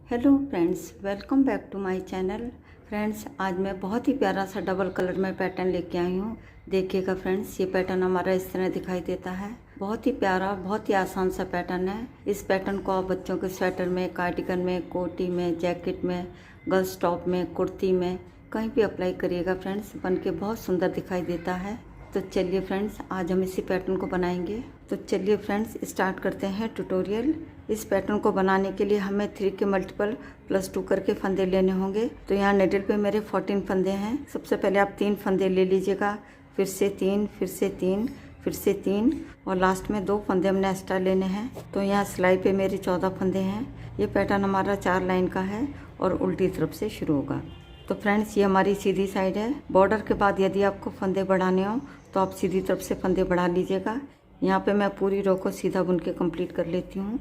Hello friends, welcome back to my channel. Friends, आज मैं बहुत ही प्यारा सा डबल कलर में पैटर्न लेके आई हूँ। देखिएगा फ्रेंड्स, ये पैटर्न हमारा इस तरह दिखाई देता है। बहुत ही प्यारा, बहुत ही आसान सा पैटर्न है। इस पैटर्न को आप बच्चों के स्वेटर में, कार्डिगन में, कोटी में, जैकेट में, गर्ल्स टॉप में, कुर्ती में कहीं भी अप्लाई करिएगा फ्रेंड्स, बन के बहुत सुंदर दिखाई देता है। तो चलिए फ्रेंड्स, आज हम इसी पैटर्न को बनाएंगे। तो चलिए फ्रेंड्स, स्टार्ट करते हैं ट्यूटोरियल। इस पैटर्न को बनाने के लिए हमें 3 के मल्टीपल +2 करके फंदे लेने होंगे। तो यहाँ निडल पे मेरे 14 फंदे हैं। सबसे पहले आप 3 फंदे ले लीजिएगा, फिर से 3, फिर से 3, फिर से 3 और लास्ट में 2 फंदे हमने एक्स्ट्रा लेने हैं। तो यहाँ सिलाई पे मेरे 14 फंदे हैं। ये पैटर्न हमारा 4 लाइन का है और उल्टी तरफ से शुरू होगा। तो फ्रेंड्स, ये हमारी सीधी साइड है। बॉर्डर के बाद यदि आपको फंदे बढ़ाने हो तो आप सीधी तरफ से फंदे बढ़ा लीजिएगा। यहाँ पे मैं पूरी रो को सीधा बुन के कंप्लीट कर लेती हूँ।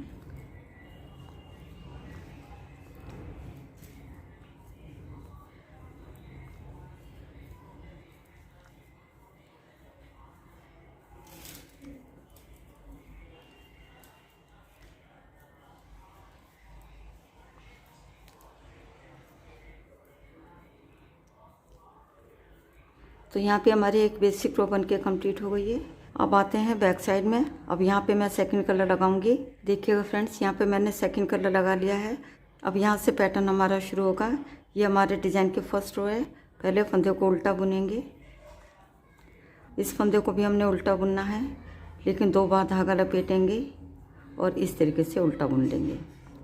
तो यहाँ पे हमारी एक बेसिक रो बन के कम्प्लीट हो गई है। अब आते हैं बैक साइड में। अब यहाँ पे मैं सेकंड कलर लगाऊंगी। देखिएगा फ्रेंड्स, यहाँ पे मैंने सेकंड कलर लगा लिया है। अब यहाँ से पैटर्न हमारा शुरू होगा। ये हमारे डिज़ाइन की फर्स्ट रो है। पहले फंदे को उल्टा बुनेंगे। इस फंदे को भी हमने उल्टा बुनना है, लेकिन 2 बार धागा लपेटेंगे और इस तरीके से उल्टा बुन लेंगे।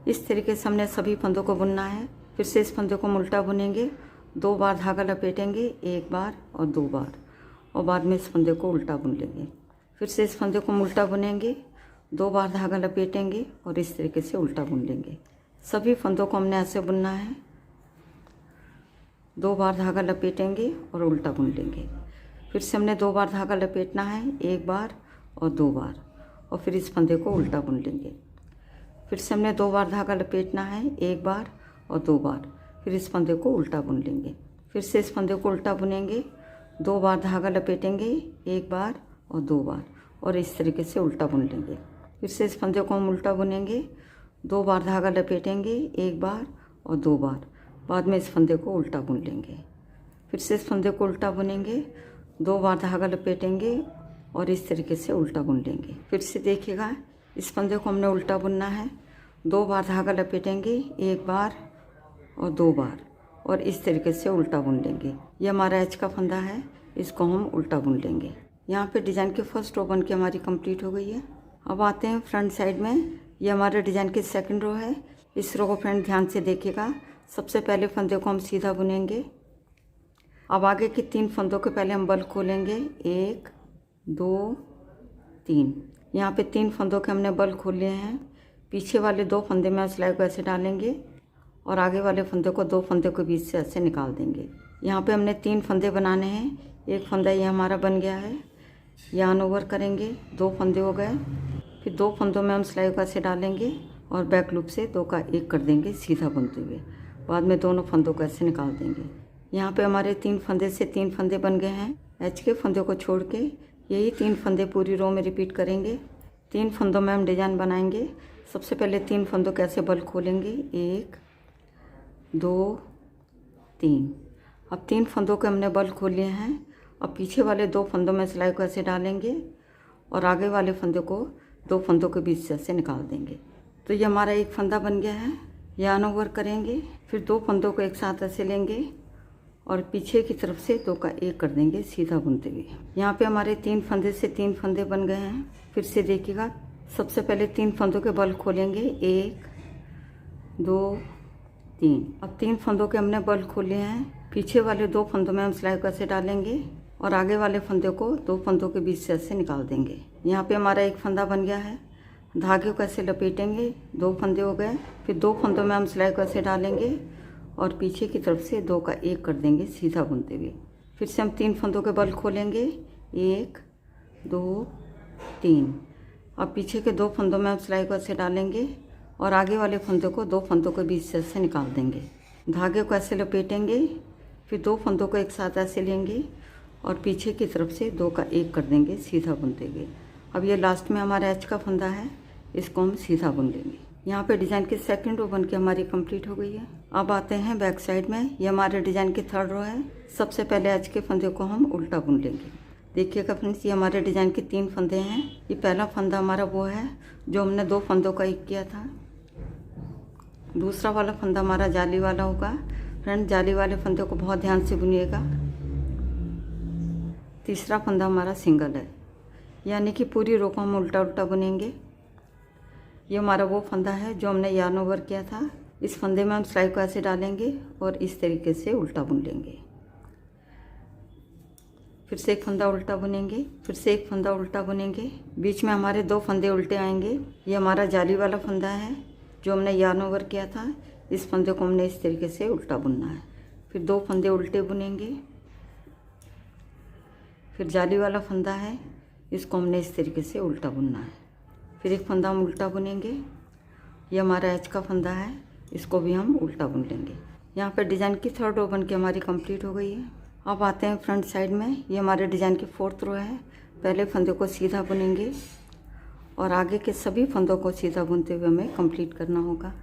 इस तरीके से हमने सभी फंदों को बुनना है। फिर से इस फंदे को हम उल्टा बुनेंगे, 2 बार धागा लपेटेंगे, 1 बार और 2 बार, और बाद में इस फंदे को उल्टा बुन लेंगे। फिर से इस फंदे को हम उल्टा बुनेंगे, 2 बार धागा लपेटेंगे और इस तरीके से उल्टा बुन लेंगे। सभी फंदों को हमने ऐसे बुनना है। 2 बार धागा लपेटेंगे और उल्टा बुन लेंगे। फिर से हमने 2 बार धागा लपेटना है, 1 बार और 2 बार, और फिर इस फंदे को उल्टा बुन लेंगे। फिर से हमने 2 बार धागा लपेटना है, 1 बार और 2 बार, फिर इस फंदे को उल्टा बुन लेंगे। फिर से इस फंदे को उल्टा बुनेंगे, 2 बार धागा लपेटेंगे, 1 बार और 2 बार, और इस तरीके से उल्टा बुन लेंगे। फिर से इस फंदे को हम उल्टा बुनेंगे, 2 बार धागा लपेटेंगे, 1 बार और 2 बार, बाद में इस फंदे को उल्टा बुन लेंगे। फिर से इस फंदे को उल्टा बुनेंगे, 2 बार धागा लपेटेंगे और इस तरीके से उल्टा बुन लेंगे। फिर से देखिएगा, इस फंदे को हमने उल्टा बुनना है, 2 बार धागा लपेटेंगे, 1 बार और 2 बार, और इस तरीके से उल्टा बुन लेंगे। ये हमारा एच का फंदा है, इसको हम उल्टा बुन लेंगे। यहाँ पे डिज़ाइन की फर्स्ट रो बन के हमारी कंप्लीट हो गई है। अब आते हैं फ्रंट साइड में। ये हमारे डिज़ाइन की सेकंड रो है। इस रो को फ्रेंड ध्यान से देखिएगा। सबसे पहले फंदे को हम सीधा बुनेंगे। अब आगे के 3 फंदों के पहले हम बल खोलेंगे, 1 2 3। यहाँ पे 3 फंदों के हमने बल खोले हैं। पीछे वाले 2 फंदे में सिलाई को ऐसे डालेंगे और आगे वाले फंदे को 2 फंदे के बीच से ऐसे निकाल देंगे। यहाँ पे हमने 3 फंदे बनाने हैं। एक फंदा ये हमारा बन गया है, यार्न ओवर करेंगे, 2 फंदे हो गए। फिर 2 फंदों में हम सिलाई को ऐसे डालेंगे और बैक लूप से 2 का 1 कर देंगे सीधा बुनते हुए। बाद में दोनों फंदों को ऐसे निकाल देंगे। यहाँ पे हमारे 3 फंदे से 3 फंदे बन गए हैं। एच के फंदे को छोड़ के यही 3 फंदे पूरी रो में रिपीट करेंगे। 3 फंदों में हम डिजाइन बनाएंगे। सबसे पहले 3 फंदों के ऐसे बल खोलेंगे, 1 2 3। अब 3 फंदों के हमने बल खोले हैं। अब पीछे वाले 2 फंदों में सिलाई को ऐसे डालेंगे और आगे वाले फंदे को 2 फंदों के बीच से ऐसे निकाल देंगे। तो ये हमारा एक फंदा बन गया है। यार्न ओवर करेंगे, फिर 2 फंदों को एक साथ ऐसे लेंगे और पीछे की तरफ से 2 का 1 कर देंगे सीधा बुनते हुए। यहाँ पे हमारे 3 फंदे से 3 फंदे बन गए हैं। फिर से देखिएगा, सबसे पहले 3 फंदों के बल खोलेंगे, 1 2 3। अब 3 फंदों के हमने बल खोले हैं। पीछे वाले 2 फंदों में हम सिलाई को ऐसे डालेंगे और आगे वाले फंदे को 2 फंदों के बीच से ऐसे निकाल देंगे। यहाँ पे हमारा एक फंदा बन गया है। धागे को ऐसे लपेटेंगे, 2 फंदे हो गए। फिर 2 फंदों में हम सिलाई को ऐसे डालेंगे और पीछे की तरफ से 2 का 1 कर देंगे सीधा बुनते हुए। फिर से हम 3 फंदों के बल खोलेंगे, 1 2 3। अब पीछे के 2 फंदों में हम सिलाई को ऐसे डालेंगे और आगे वाले फंदे को 2 फंदों के बीच से ऐसे निकाल देंगे। धागे को ऐसे लपेटेंगे, फिर 2 फंदों को एक साथ ऐसे लेंगे और पीछे की तरफ से 2 का 1 कर देंगे सीधा बुनते हुए। अब ये लास्ट में हमारा एच का फंदा है, इसको हम सीधा बुन लेंगे। यहाँ पे डिज़ाइन की सेकंड रो बन के हमारी कंप्लीट हो गई है। अब आते हैं बैक साइड में। ये हमारे डिज़ाइन की थर्ड रो है। सबसे पहले आज के फंदे को हम उल्टा बुन लेंगे। देखिएगा फ्रेंड्स, ये हमारे डिज़ाइन के 3 फंदे हैं। ये पहला फंदा हमारा वो है जो हमने 2 फंदों का एक किया था। दूसरा वाला फंदा हमारा जाली वाला होगा। फ्रेंड, जाली वाले फंदे को बहुत ध्यान से बुनिएगा। तीसरा फंदा हमारा सिंगल है, यानी कि पूरी रो को हम उल्टा उल्टा बुनेंगे। ये हमारा वो फंदा है जो हमने यार्न ओवर किया था। इस फंदे में हम सिलाई को ऐसे डालेंगे और इस तरीके से उल्टा बुन लेंगे। फिर से एक फंदा उल्टा बुनेंगे, फिर से एक फंदा उल्टा बुनेंगे। बीच में हमारे 2 फंदे उल्टे आएंगे। ये हमारा जाली वाला फंदा है जो हमने यार्न ओवर किया था। इस फंदे को हमने इस तरीके से उल्टा बुनना है। फिर 2 फंदे उल्टे बुनेंगे। फिर जाली वाला फंदा है, इसको हमने इस तरीके से उल्टा बुनना है। फिर एक फंदा हम उल्टा बुनेंगे। ये हमारा एच का फंदा है, इसको भी हम उल्टा बुन लेंगे। यहाँ पे डिज़ाइन की थर्ड रो बन के हमारी कंप्लीट हो गई है। अब आते हैं फ्रंट साइड में। ये हमारे डिज़ाइन की 4th रो है। पहले फंदे को सीधा बुनेंगे और आगे के सभी फंदों को सीधा बुनते हुए हमें कंप्लीट करना होगा।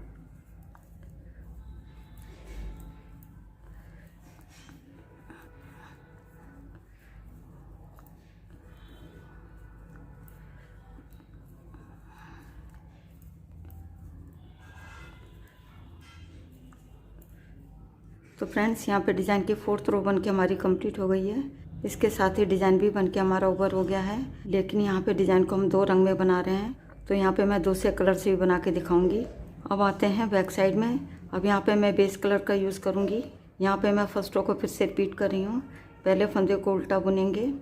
तो फ्रेंड्स, यहाँ पे डिज़ाइन की 4th रो बन के हमारी कंप्लीट हो गई है। इसके साथ ही डिज़ाइन भी बन के हमारा ओवर हो गया है। लेकिन यहाँ पे डिज़ाइन को हम 2 रंग में बना रहे हैं, तो यहाँ पे मैं दूसरे कलर से भी बना के दिखाऊंगी। अब आते हैं बैक साइड में। अब यहाँ पे मैं बेस कलर का यूज़ करूँगी। यहाँ पे मैं फर्स्ट रो को फिर से रिपीट कर रही हूँ। पहले फंदे को उल्टा बुनेंगे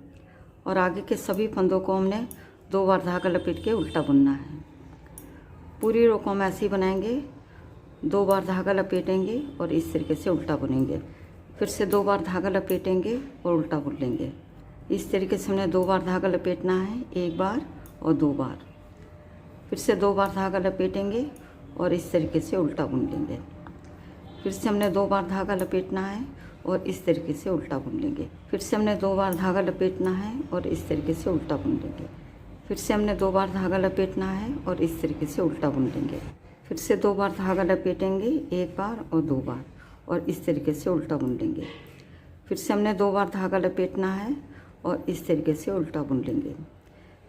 और आगे के सभी फंदों को हमने 2 बार धागा लपेट के उल्टा बुनना है। पूरी रो को हम ऐसे ही बनाएंगे। 2 बार धागा लपेटेंगे और इस तरीके से उल्टा बुनेंगे। फिर से 2 बार धागा लपेटेंगे और उल्टा बुन लेंगे। इस तरीके से हमने 2 बार धागा लपेटना है, 1 बार और 2 बार। फिर से 2 बार धागा लपेटेंगे और इस तरीके से उल्टा बुन लेंगे। फिर से हमने 2 बार धागा लपेटना है और इस तरीके से उल्टा बुन लेंगे। फिर से हमने 2 बार धागा लपेटना है और इस तरीके से उल्टा बुन लेंगे। फिर से हमने 2 बार धागा लपेटना है और इस तरीके से उल्टा बुन लेंगे। फिर से 2 बार धागा लपेटेंगे, 1 बार और 2 बार, और इस तरीके से उल्टा बुन लेंगे। फिर से हमने 2 बार धागा लपेटना है और इस तरीके से उल्टा बुन लेंगे।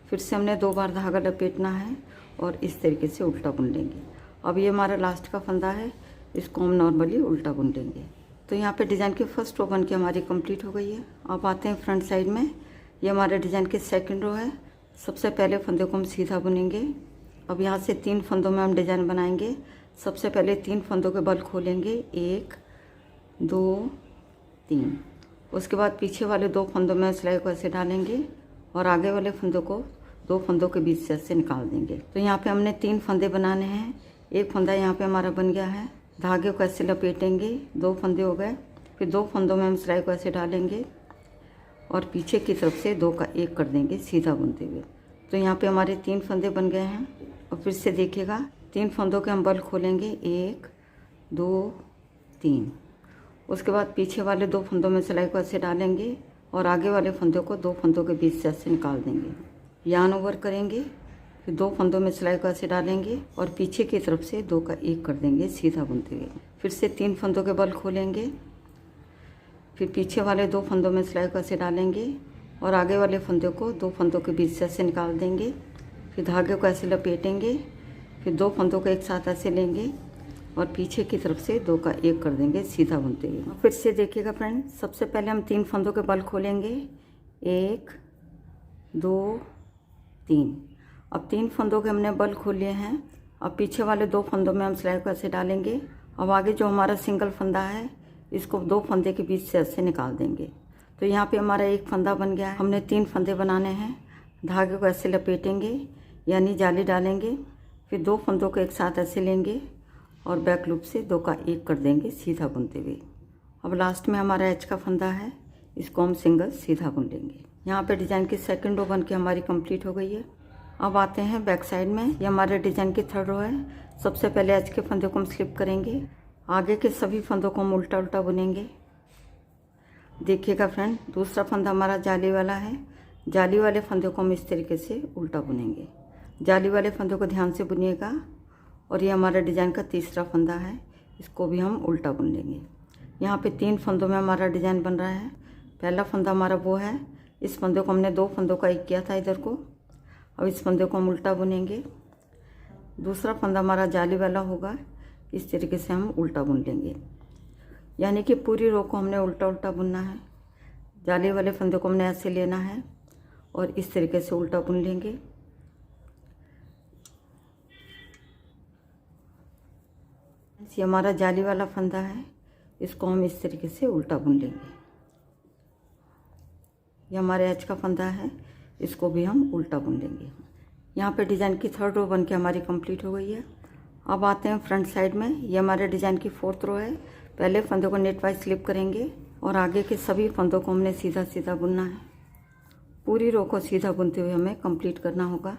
फिर से हमने 2 बार धागा लपेटना है और इस तरीके से उल्टा बुन लेंगे। अब ये हमारा लास्ट का फंदा है, इसको हम नॉर्मली उल्टा बुन लेंगे। तो यहाँ पे डिज़ाइन की फर्स्ट रो बन के हमारी कंप्लीट हो गई है। अब आते हैं फ्रंट साइड में। ये हमारे डिज़ाइन की सेकंड रो है। सबसे पहले फंदे को हम सीधा बुनेंगे। अब यहाँ से 3 फंदों में हम डिज़ाइन बनाएंगे। सबसे पहले 3 फंदों के बल खोलेंगे, 1 2 3। उसके बाद पीछे वाले 2 फंदों में सिलाई को ऐसे डालेंगे और आगे वाले फंदों को 2 फंदों के बीच से ऐसे निकाल देंगे। तो यहाँ पे हमने 3 फंदे बनाने हैं। एक फंदा यहाँ पे हमारा बन गया है। धागे को ऐसे लपेटेंगे, 2 फंदे हो गए। फिर 2 फंदों में हम सिलाई को ऐसे डालेंगे और पीछे की तरफ से 2 का 1 कर देंगे सीधा बुनते हुए। तो यहाँ पे हमारे 3 फंदे बन गए हैं। और फिर से देखिएगा, 3 फंदों के हम बल खोलेंगे, 1 2 3। उसके बाद पीछे वाले 2 फंदों में सिलाई को ऐसे डालेंगे और आगे वाले फंदों को 2 फंदों के बीच से ऐसे निकाल देंगे। यार्न ओवर करेंगे, फिर 2 फंदों में सिलाई को ऐसे डालेंगे और पीछे की तरफ से 2 का 1 कर देंगे सीधा बुनते हुए। फिर से 3 फंदों के बल खोलेंगे, फिर पीछे वाले 2 फंदों में सिलाई को ऐसे डालेंगे और आगे वाले फंदों को 2 फंदों के बीच से ऐसे निकाल देंगे। फिर धागे को ऐसे लपेटेंगे, फिर 2 फंदों को एक साथ ऐसे लेंगे और पीछे की तरफ से 2 का 1 कर देंगे सीधा बुनते हुए। फिर से देखिएगा फ्रेंड, सबसे पहले हम 3 फंदों के बल खोलेंगे, 1 2 3। अब 3 फंदों के हमने बल खोल लिए हैं। अब पीछे वाले 2 फंदों में हम सिलाई को ऐसे डालेंगे। अब आगे जो हमारा सिंगल फंदा है, इसको 2 फंदे के बीच से ऐसे निकाल देंगे। तो यहाँ पे हमारा 1 फंदा बन गया है। हमने 3 फंदे बनाने हैं। धागे को ऐसे लपेटेंगे, यानी जाली डालेंगे, फिर 2 फंदों को एक साथ ऐसे लेंगे और बैक लूप से 2 का 1 कर देंगे सीधा बुनते हुए। अब लास्ट में हमारा एच का फंदा है, इसको हम सिंगल सीधा बुन लेंगे। यहाँ पे डिज़ाइन की सेकंड रो बन के हमारी कंप्लीट हो गई है। अब आते हैं बैक साइड में। ये हमारे डिज़ाइन की थर्ड रो है। सबसे पहले एच के फंदे को हम स्लिप करेंगे, आगे के सभी फंदों को हम उल्टा उल्टा बुनेंगे। देखिएगा फ्रेंड, दूसरा फंदा हमारा जाली वाला है। जाली वाले फंदे को हम इस तरीके से उल्टा बुनेंगे। जाली वाले फंदे को ध्यान से बुनिएगा और ये हमारा डिज़ाइन का तीसरा फंदा है, इसको भी हम उल्टा बुन लेंगे। यहाँ पे 3 फंदों में हमारा डिज़ाइन बन रहा है। पहला फंदा हमारा वो है, इस फंदे को हमने 2 फंदों का एक किया था इधर को। अब इस फंदे को हम उल्टा बुनेंगे। दूसरा फंदा हमारा जाली वाला होगा, इस तरीके से हम उल्टा बुन लेंगे। यानी कि पूरी रो को हमने उल्टा उल्टा बुनना है। जाली वाले फंदे को हमने ऐसे लेना है और इस तरीके से उल्टा बुन लेंगे। ये हमारा जाली वाला फंदा है, इसको हम इस तरीके से उल्टा बुन लेंगे। ये हमारे एच का फंदा है, इसको भी हम उल्टा बुन लेंगे। यहाँ पे डिज़ाइन की 3rd रो बन के हमारी कंप्लीट हो गई है। अब आते हैं फ्रंट साइड में। ये हमारे डिज़ाइन की 4th रो है। पहले फंदे को नेट वाइज स्लिप करेंगे और आगे के सभी फंदों को हमने सीधा सीधा बुनना है। पूरी रो को सीधा बुनते हुए हमें कंप्लीट करना होगा।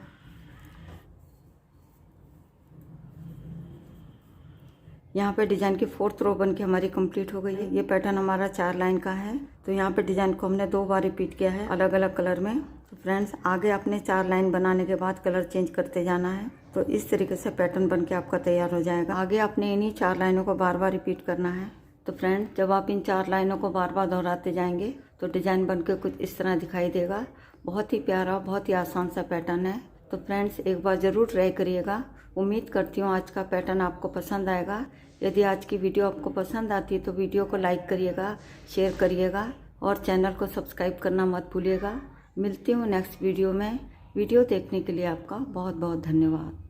यहाँ पे डिज़ाइन की 4th रो बन के हमारी कंप्लीट हो गई है। ये पैटर्न हमारा 4 लाइन का है, तो यहाँ पे डिज़ाइन को हमने 2 बार रिपीट किया है अलग अलग कलर में। तो फ्रेंड्स, आगे आपने 4 लाइन बनाने के बाद कलर चेंज करते जाना है, तो इस तरीके से पैटर्न बन के आपका तैयार हो जाएगा। आगे आपने इन्हीं 4 लाइनों को बार बार रिपीट करना है। तो फ्रेंड्स, जब आप इन 4 लाइनों को बार बार दोहराते जाएंगे तो डिज़ाइन बन के कुछ इस तरह दिखाई देगा। बहुत ही प्यारा, बहुत ही आसान सा पैटर्न है। तो फ्रेंड्स, एक बार ज़रूर ट्राई करिएगा। उम्मीद करती हूँ आज का पैटर्न आपको पसंद आएगा। यदि आज की वीडियो आपको पसंद आती है तो वीडियो को लाइक करिएगा, शेयर करिएगा और चैनल को सब्सक्राइब करना मत भूलिएगा। मिलती हूँ नेक्स्ट वीडियो में। वीडियो देखने के लिए आपका बहुत बहुत धन्यवाद।